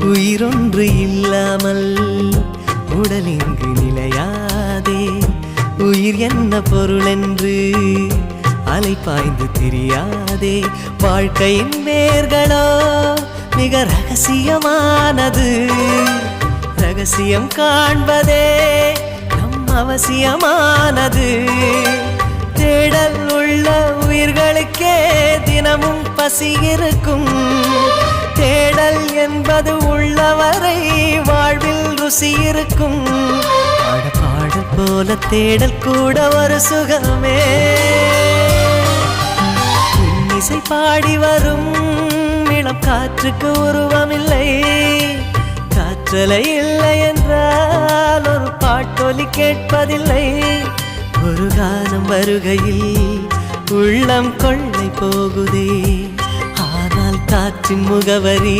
உயிரொன்று இல்லாமல் உடல் இங்கு நிலையாதே. உயிர் என்ன பொருள் என்று அலைப்பாய்ந்து தெரியாதே. வாழ்க்கையின் வேர்களோ மிக ரகசியமானது. ரகசியம் காண்பதே நம் அவசியமானது. தேடல் உள்ள உயிர்களுக்கே தினமும் பசி இருக்கும். தேடல் என்பது உள்ளவரை வாழ்வில் ருசி இருக்கும். பாடல் போல தேடல் கூட ஒரு சுகமே. இசை பாடி வரும் இளம் காற்றுக்கு உருவமில்லை. காற்றலை இல்லை என்றால் ஒரு பாட்டொலி கேட்பதில்லை. ஒரு காலம் வருகையில் உள்ளம் கொள்ளை போகுதே. ஆனால் காற்றின் முகவரி